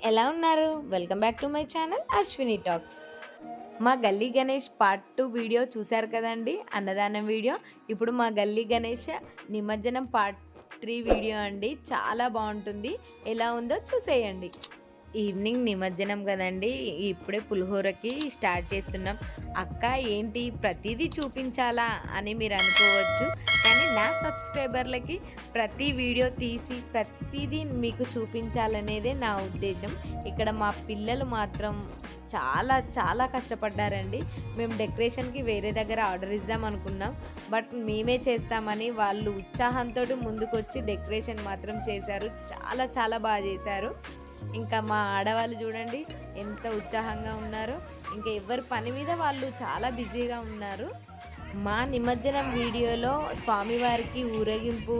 ఎలా ఉన్నారు? Welcome back to my channel Ashwini talks. మా గల్లీ గణేష్ పార్ట్ 2 వీడియో చూశారు కదండి, అన్నదానం వీడియో. ఇప్పుడు మా గల్లీ గణేష్ నిమజ్జనం పార్ట్ 3 వీడియో అండి. చాలా బాగుంటుంది, ఎలా ఉందో చూసేయండి. ఈవినింగ్ నిమజ్జనం కదండి, ఇప్పుడే పులిహోరకి స్టార్ట్ చేస్తున్నాం. అక్క ఏంటి ప్రతిదీ చూపించాలా అని మీరు అనుకోవచ్చు, కానీ నా సబ్స్క్రైబర్లకి ప్రతి వీడియో తీసి ప్రతిదీ మీకు చూపించాలనేదే నా ఉద్దేశం. ఇక్కడ మా పిల్లలు మాత్రం చాలా చాలా కష్టపడ్డారండి. మేము డెకరేషన్కి వేరే దగ్గర ఆర్డర్ ఇద్దాం అనుకున్నాం, బట్ మేమే చేస్తామని వాళ్ళు ఉత్సాహంతో ముందుకొచ్చి డెకరేషన్ మాత్రం చేశారు. చాలా చాలా బాగా చేశారు. ఇంకా మా ఆడవాళ్ళు చూడండి ఎంత ఉత్సాహంగా ఉన్నారో. ఇంకా ఎవరి పని మీద వాళ్ళు చాలా బిజీగా ఉన్నారు. మా నిమజ్జనం వీడియోలో స్వామివారికి ఊరేగింపు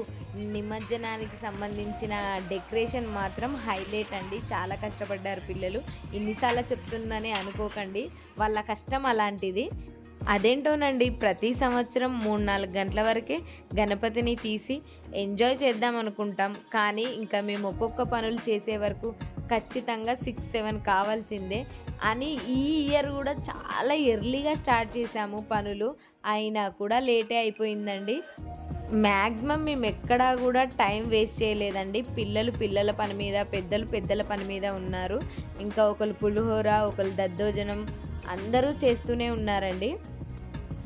నిమజ్జనానికి సంబంధించిన డెకరేషన్ మాత్రం హైలైట్ అండి. చాలా కష్టపడ్డారు పిల్లలు. ఇన్నిసార్లు చెప్తుందని అనుకోకండి, వాళ్ళ కష్టం అలాంటిది. అదేంటోనండి, ప్రతి సంవత్సరం 3-4 గంటల వరకే గణపతిని తీసి ఎంజాయ్ చేద్దాం అనుకుంటాం, కానీ ఇంకా మేము ఒక్కొక్క పనులు చేసే వరకు ఖచ్చితంగా 6-7 కావాల్సిందే అని ఈ ఇయర్ కూడా చాలా ఎర్లీగా స్టార్ట్ చేసాము పనులు, అయినా కూడా లేటే అయిపోయిందండి. మ్యాక్సిమం మేము ఎక్కడా కూడా టైం వేస్ట్ చేయలేదండి. పిల్లలు పిల్లల పని మీద, పెద్దలు పెద్దల పని మీద ఉన్నారు. ఇంకా ఒకరు పులిహోర, ఒకరు దద్దోజనం అందరూ చేస్తూనే ఉన్నారండి.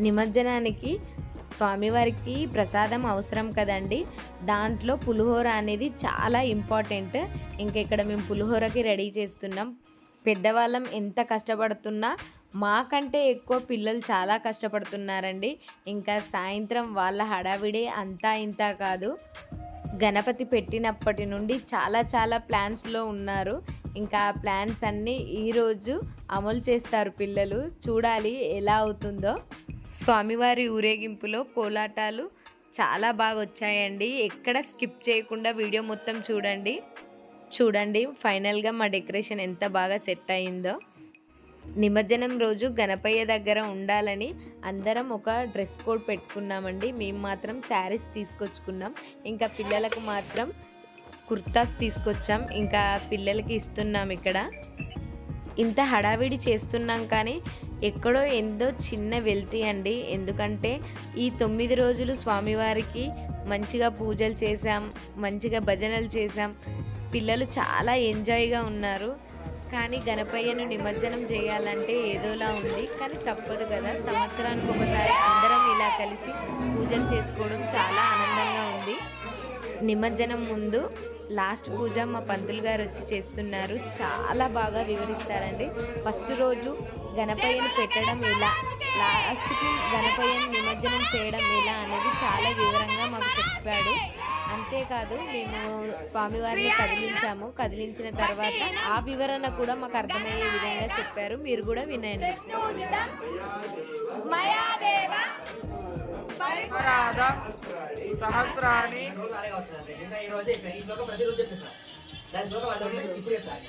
నిమజ్జనానికి స్వామివారికి ప్రసాదం అవసరం కదండి, దాంట్లో పులిహోర అనేది చాలా ఇంపార్టెంట్. ఇంకా ఇక్కడ మేము పులిహోరకి రెడీ చేస్తున్నాం. పెద్దవాళ్ళం ఎంత కష్టపడుతున్నా మాకంటే ఎక్కువ పిల్లలు చాలా కష్టపడుతున్నారండి. ఇంకా సాయంత్రం వాళ్ళ హడావిడే అంతా ఇంతా కాదు. గణపతి పెట్టినప్పటి నుండి చాలా చాలా ప్లాన్స్లో ఉన్నారు. ఇంకా ఆ ప్లాన్స్ అన్నీ ఈరోజు అమలు చేస్తారు పిల్లలు. చూడాలి ఎలా అవుతుందో. స్వామివారి ఊరేగింపులో కోలాటాలు చాలా బాగా వచ్చాయండి. ఎక్కడ స్కిప్ చేయకుండా వీడియో మొత్తం చూడండి ఫైనల్గా మా డెకరేషన్ ఎంత బాగా సెట్ అయిందో. నిమజ్జనం రోజు గణపయ్య దగ్గర ఉండాలని అందరం ఒక డ్రెస్ కోడ్ పెట్టుకున్నామండి. మేము మాత్రం శారీస్ తీసుకొచ్చుకున్నాం, ఇంకా పిల్లలకు మాత్రం కుర్తాస్ తీసుకొచ్చాం. ఇంకా పిల్లలకి ఇస్తున్నాం. ఇక్కడ ఇంత హడావిడి చేస్తున్నాం కానీ ఎక్కడో ఎంతో చిన్న వెల్తీ అండి. ఎందుకంటే ఈ 9 రోజులు స్వామివారికి మంచిగా పూజలు చేసాం, మంచిగా భజనలు చేసాం. పిల్లలు చాలా ఎంజాయ్గా ఉన్నారు. కానీ గణపయ్యను నిమజ్జనం చేయాలంటే ఏదోలా ఉంది, కానీ తప్పదు కదా. సంవత్సరానికి ఒకసారి అందరం ఇలా కలిసి పూజలు చేసుకోవడం చాలా ఆనందంగా ఉంది. నిమజ్జనం ముందు లాస్ట్ పూజ మా పంతులు గారు వచ్చి చేస్తున్నారు. చాలా బాగా వివరిస్తారండి. ఫస్ట్ రోజు గణపయ్యను పెట్టడం ఎలా, లాస్ట్కి గణపయ్యను నిమజ్జనం చేయడం ఎలా అనేది చాలా వివరంగా మాకు చెప్పాడు. అంతేకాదు మేము స్వామివారిని కదిలించిన తర్వాత ఆ వివరణ కూడా మాకు అర్థమయ్యే విధంగా చెప్పారు. మీరు కూడా వినండి.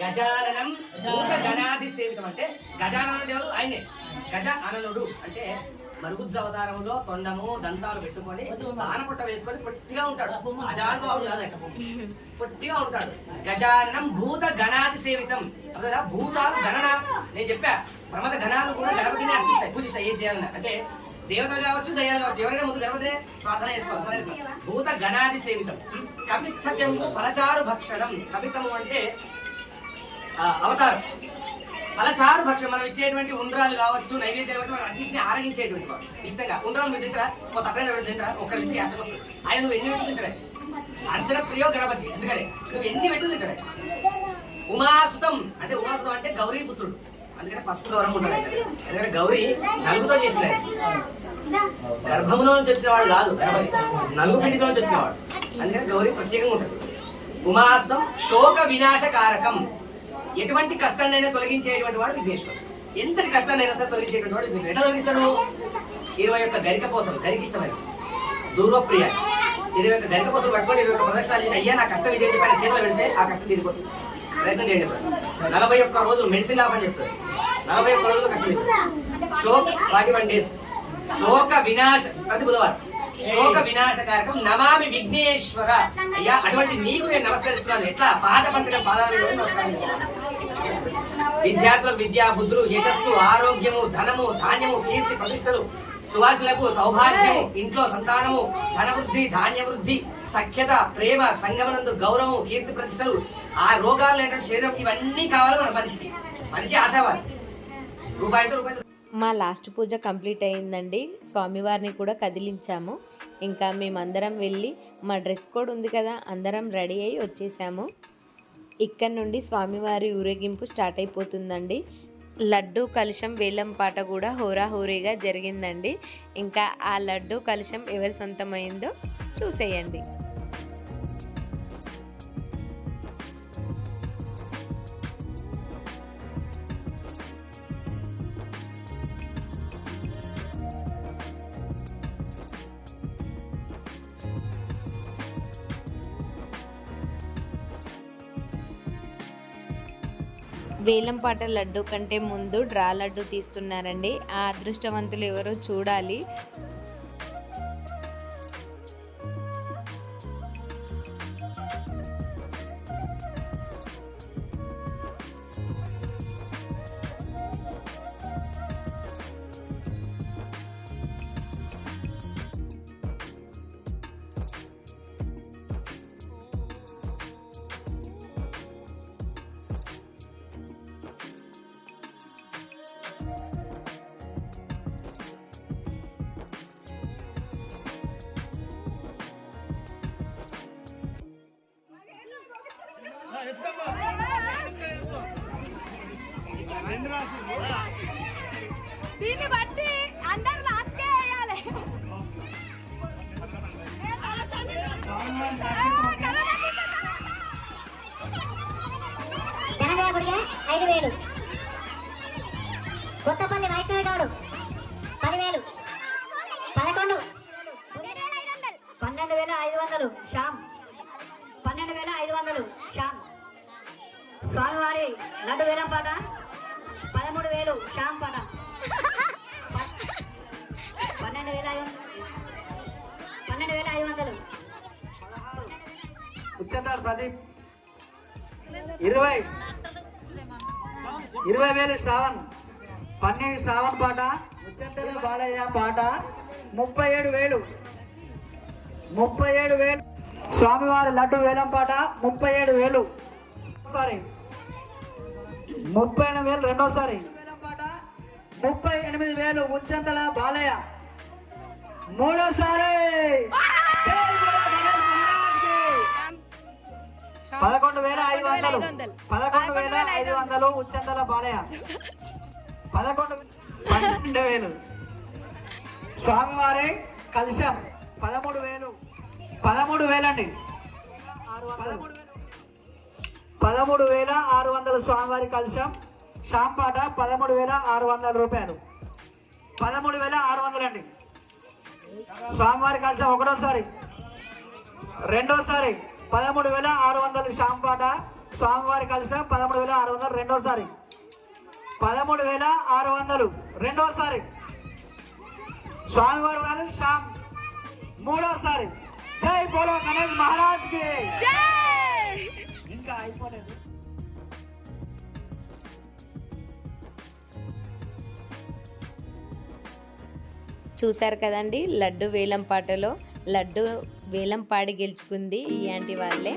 గజాననం భూత గణాది సేవితం అంటే గజాననుడు ఎవరు? ఆయనే గజ అననుడు అంటే మరుగుజ్జు అవతారంలో తొండము దంతాలు పెట్టుకొని ఆనపుట్ట వేసుకొని పొట్టిగా ఉంటాడు. అజాడు అవుడు కాదట, పొట్టిగా ఉంటాడు. గజానం భూత గణాది సేవితం. అదే భూతాలు గణన నేను చెప్పా, ప్రమద గణాలు కూడా గణపతిని అర్చిస్తాయి, పూజిస్తాయి. ఏం చేయాలన్నా అంటే దేవతలు కావచ్చు, దయ్యాలు కావచ్చు, ఎవరైనా ముందు గణపతినే ప్రార్థన చేసుకోవాలి. భూత గణాది సేవితం. కపిత్త చెంపు ఫలచారు భక్షణం. కపితము అంటే అవతారం. ఫలచారు భక్షణం మనం ఇచ్చేటువంటి ఉండ్రాలు కావచ్చు, నైవేద్యాలు కావచ్చు, మనం అన్నింటినీ ఆరగించేటువంటి వాడు. ఇష్టంగా ఉండ్రాలు మీరు తింటారా? ఒక అక్కడ తింటారా? ఒక్కరికి ఆయన నువ్వు ఎన్ని పెట్టు తింటాడే? అర్చన ప్రియో గణపతి. ఎందుకని నువ్వు ఎన్ని పెట్టు తింటాడే? ఉమాసుతం అంటే ఉమాసుతం అంటే గౌరీ పుత్రుడు. అందుకని పసుపు గౌరవం ఉంటుంది. ఎందుకంటే గౌరీ నలుగుతో చేసిన, గర్భంలో నుంచి వచ్చిన వాడు కాదు గణపతి, నలుగు పిండిలో నుంచి వచ్చిన వాడు. అందుకని గౌరీ ప్రత్యేకంగా ఉంటుంది. ఉమాసుతం శోక వినాశకారకం. ఎటువంటి కష్టాన్నైనా తొలగించేటువంటి వాడు విఘ్నేశ్వరుడు. ఎంతటి కష్టాన్నైనా సరే తొలగించేటువంటి వాడు విఘ్నేశ్వరుడు. ఎట్లా తొలగిస్తాడు? 21 గరిక పోసలు, గరికి ఇష్టమైన దూరప్రియ 21 గరిక పోసలు పట్టుకొని 21 ప్రదర్శనలు చేసి అయ్యా నా కష్టం ఇదేంటి పైన చేతులు పెడితే ఆ కష్టం తీరిపోతుంది. ప్రయత్నం చేయండి. 41 రోజులు మెడిసిన్ లాభం చేస్తుంది. 41 రోజులు కష్టం. శోక్ 41 days. శోక వినాశ ప్రతి బుధవారం శోక వినాశకారకం నమామి విఘ్నేశ్వర. అయ్యా అటువంటి నీకు నేను నమస్కరిస్తున్నాను. ఎట్లా పాద పంటగా పాదాలు నమస్కారం చేస్తున్నాను. విద్యార్థులకు విద్యా బుద్ధులు, యశస్సు, ఆరోగ్యము, ధనము, ధాన్యము, కీర్తి ప్రతిష్టలు, సువాసులకు సౌభాగ్యము, ఇంట్లో సంతానము, ధనవృద్ధి, ధాన్యవృద్ధి, సఖ్యత, ప్రేమ, సంగమనందు గౌరవం, కీర్తి ప్రతిష్టలు, ఆ రోగాలు లేనటువంటి శరీరం, ఇవన్నీ కావాలి మన మనిషికి. మనిషి ఆశావాది. రూపాయి మా లాస్ట్ పూజ కంప్లీట్ అయిందండి. స్వామివారిని కూడా కదిలించాము. ఇంకా మేమందరం వెళ్ళి మా డ్రెస్ కోడ్ ఉంది కదా, అందరం రెడీ అయ్యి వచ్చేసాము. ఇక్కడ నుండి స్వామివారి ఊరేగింపు స్టార్ట్ అయిపోతుందండి. లడ్డు కలశం వేలం పాట కూడా హోరాహోరీగా జరిగిందండి. ఇంకా ఆ లడ్డు కలశం ఎవరి సొంతమైందో చూసేయండి. వేలంపాట లడ్డు కంటే ముందు డ్రా లడ్డు తీస్తున్నారండి. ఆ అదృష్టవంతులు ఎవరో చూడాలి. దీన్ని బట్టి అందరు లాస్ట్కే వేయాలి. జనగాబుడిగా 5,000, కొత్తపల్లి వైష్ణవి గౌడు 10,000, 11, 12,500 శ్యామ్, 12,500 శ్యామ్. స్వామివారి లడ్డు వేలం పాట 13,000 శ్యామ్ పాట 12,500. ఉచ్చంతారు ప్రదీప్ 20,000 శ్రావణ్, 12 శ్రావణ్ పాట, ఉచ్చంతల బాలయ్య పాట 37,000. స్వామివారి లడ్డు వేలం పాట 37,000. సారీ 38,000 రెండోసారి. వేలం పాట 38,000 ఉచ్చంతల బాలయ్య మూడోసారి. 11,500 ఉచ్చంతల బాలయ్య 12,000. స్వామివారి కలశం 13,000 అండి. 13,600 స్వామివారి కలశం శ్యామ్ పాట 13,600 రూపాయలు. 13,600 అండి. స్వామివారి కలశం ఒకటోసారి, రెండోసారి 13,600 శ్యామ్ పాట, స్వామివారి కలశం 13,600 రెండోసారి, 13,600 రెండోసారి. స్వామివారి వారు శ్యామ్ మూడోసారి. జై బోలో గణేష్ మహారాజ్ కి ఇంకా అయిపోలేదు. చూశారు కదండి, లడ్డు వేలం పాటలో లడ్డు వేలం పాడి గెలుచుకుంది ఈ ఆంటీ వాళ్ళే.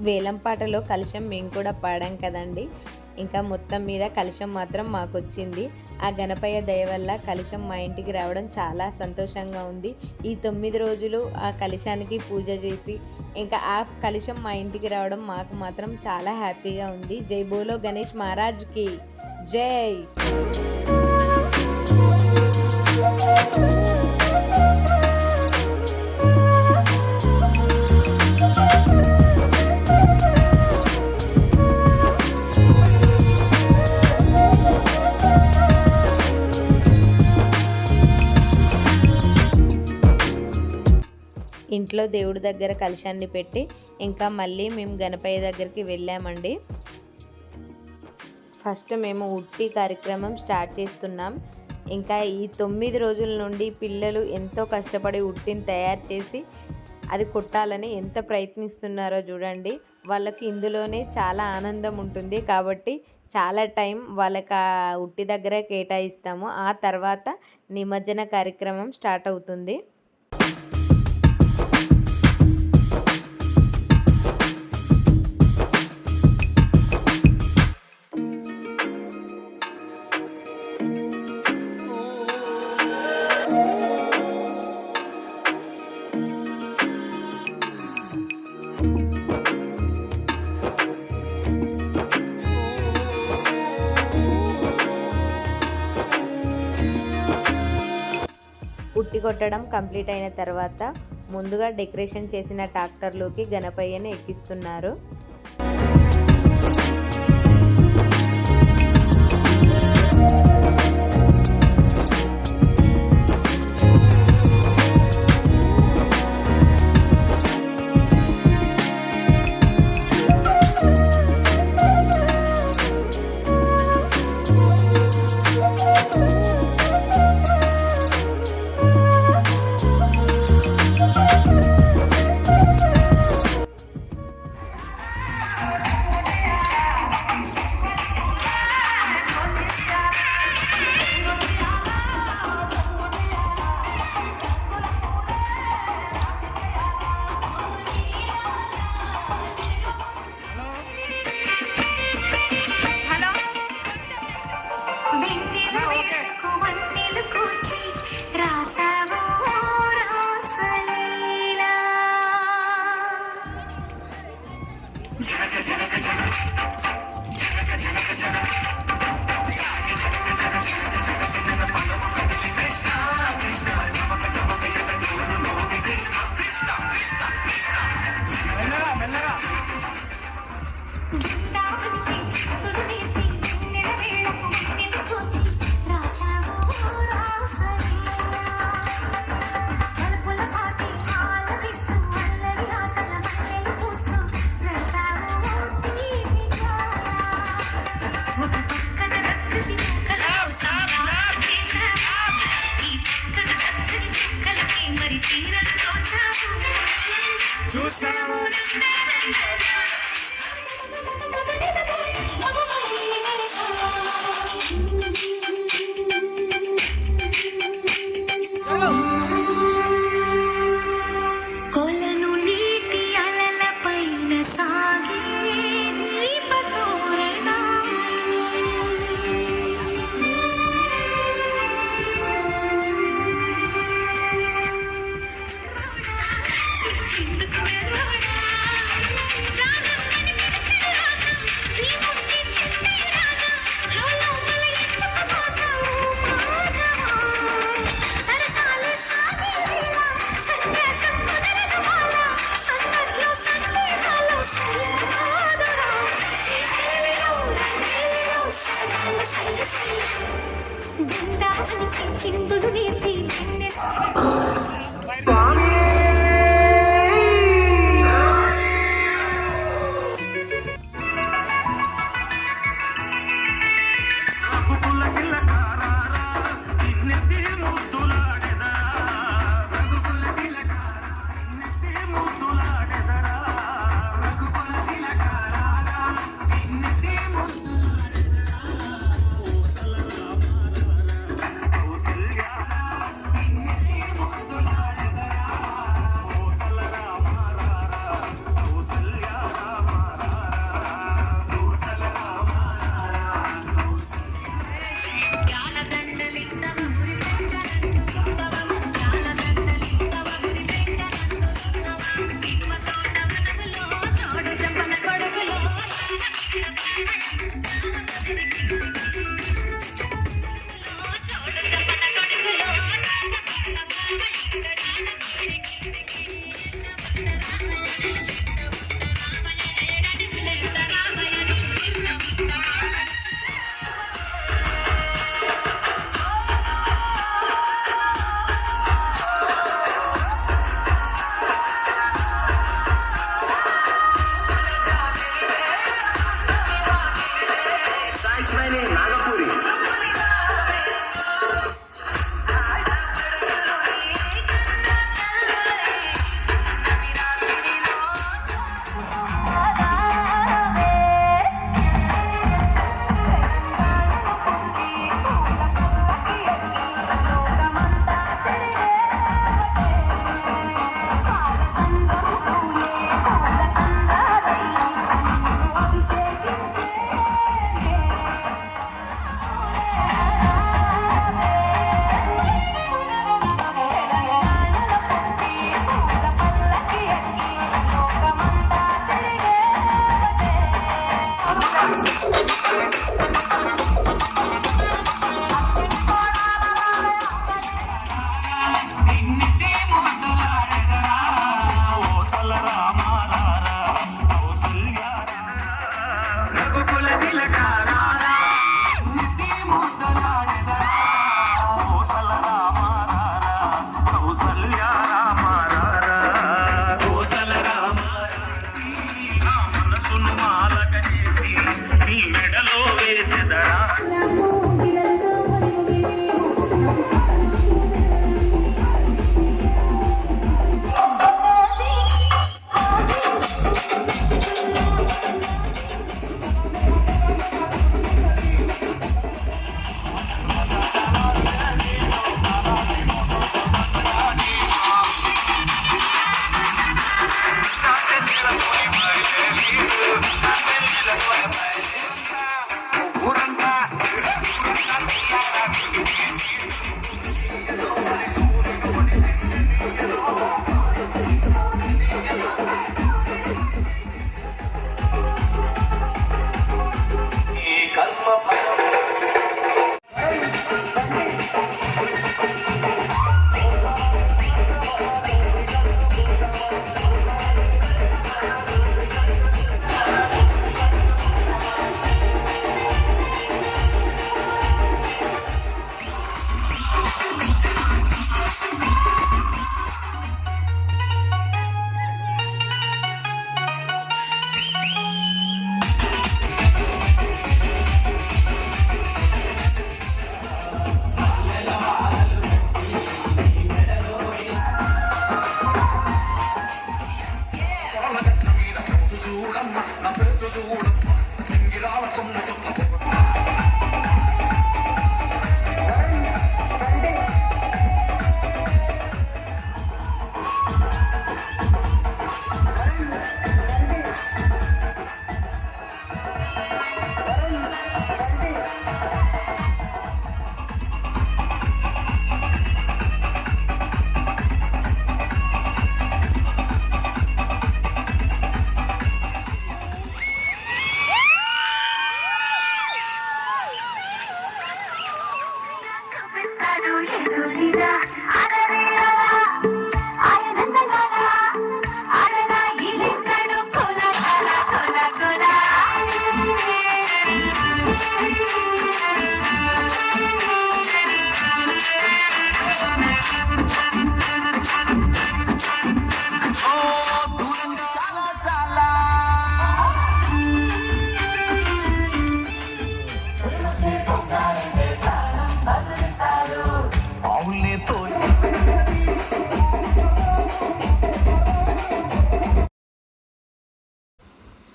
వేలం పాటలో కలశం మేము కూడా పాడాం కదండి. ఇంకా మొత్తం మీద కలశం మాత్రం మాకు వచ్చింది. ఆ గణపయ్య దయ వల్ల కలశం మా ఇంటికి రావడం చాలా సంతోషంగా ఉంది. ఈ 9 రోజులు ఆ కలశానికి పూజ చేసి ఇంకా ఆ కలశం మా ఇంటికి రావడం మాకు మాత్రం చాలా హ్యాపీగా ఉంది. జై బోలో గణేష్ మహారాజ్కి జై. ఇంట్లో దేవుడి దగ్గర కలశాన్ని పెట్టి ఇంకా మళ్ళీ మేము గణపయ్య దగ్గరికి వెళ్ళామండి. ఫస్ట్ మేము ఉట్టి కార్యక్రమం స్టార్ట్ చేస్తున్నాం. ఇంకా ఈ 9 రోజుల నుండి పిల్లలు ఎంతో కష్టపడి ఉట్టిని తయారు చేసి అది కొట్టాలని ఎంత ప్రయత్నిస్తున్నారో చూడండి. వాళ్ళకి ఇందులోనే చాలా ఆనందం ఉంటుంది కాబట్టి చాలా టైం వాళ్ళకి ఆ ఉట్టి దగ్గర కేటాయిస్తాము. ఆ తర్వాత నిమజ్జన కార్యక్రమం స్టార్ట్ అవుతుంది. ఉట్టి కొట్టడం కంప్లీట్ అయిన తర్వాత ముందుగా డెకరేషన్ చేసిన ట్రాక్టర్లోకి గణపయ్యని ఎక్కిస్తున్నారు.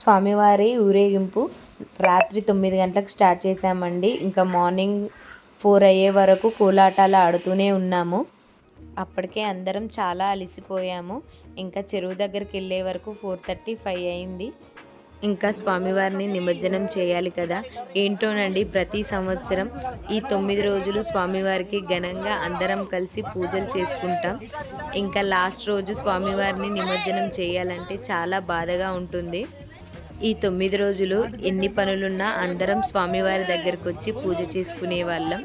స్వామివారి ఊరేగింపు రాత్రి 9 గంటలకు స్టార్ట్ చేశామండి. ఇంకా మార్నింగ్ 4 అయ్యే వరకు కోలాటాలు ఆడుతూనే ఉన్నాము. అప్పటికే అందరం చాలా అలసిపోయాము. ఇంకా చెరువు దగ్గరికి వెళ్ళే వరకు 4:35 అయింది. ఇంకా స్వామివారిని నిమజ్జనం చేయాలి కదా. ఏంటోనండి, ప్రతి సంవత్సరం ఈ 9 రోజులు స్వామివారికి ఘనంగా అందరం కలిసి పూజలు చేసుకుంటాం. ఇంకా లాస్ట్ రోజు స్వామివారిని నిమజ్జనం చేయాలంటే చాలా బాధగా ఉంటుంది. ఈ 9 రోజులు ఎన్ని పనులున్నా అందరం స్వామివారి దగ్గరకు వచ్చి పూజ చేసుకునే వాళ్ళం.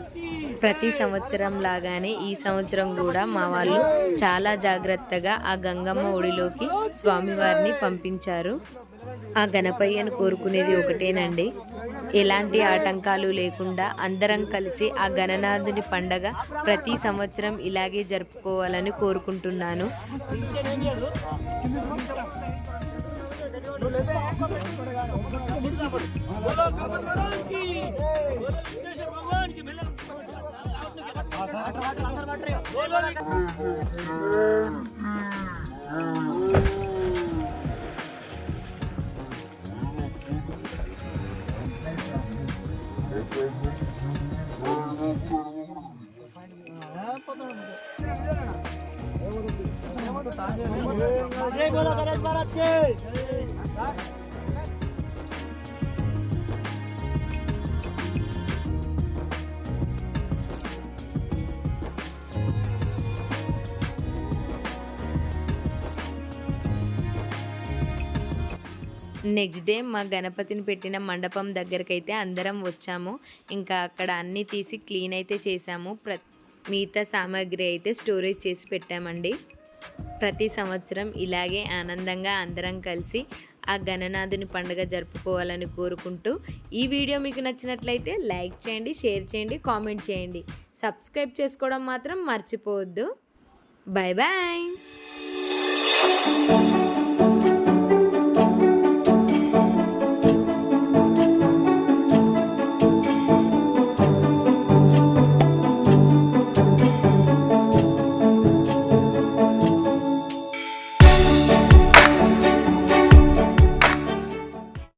ప్రతి సంవత్సరం లాగానే ఈ సంవత్సరం కూడా మా వాళ్ళు చాలా జాగ్రత్తగా ఆ గంగమ్మ ఒడిలోకి స్వామివారిని పంపించారు. ఆ గణపయ్యను కోరుకునేది ఒకటేనండి, ఎలాంటి ఆటంకాలు లేకుండా అందరం కలిసి ఆ గణనాథుని పండగ ప్రతి సంవత్సరం ఇలాగే జరుపుకోవాలని కోరుకుంటున్నాను. నెక్స్ట్ డే మా గణపతిని పెట్టిన మండపం దగ్గరకైతే అందరం వచ్చాము. ఇంకా అక్కడ అన్నీ తీసి క్లీన్ అయితే చేసాము. మిగతా సామాగ్రి అయితే స్టోరేజ్ చేసి పెట్టామండి. ప్రతి సంవత్సరం ఇలాగే ఆనందంగా అందరం కలిసి ఆ గణనాథుని పండుగ జరుపుకోవాలని కోరుకుంటూ, ఈ వీడియో మీకు నచ్చినట్లయితే లైక్ చేయండి, షేర్ చేయండి, కామెంట్ చేయండి. సబ్స్క్రైబ్ చేసుకోవడం మాత్రం మర్చిపోవద్దు. Bye bye.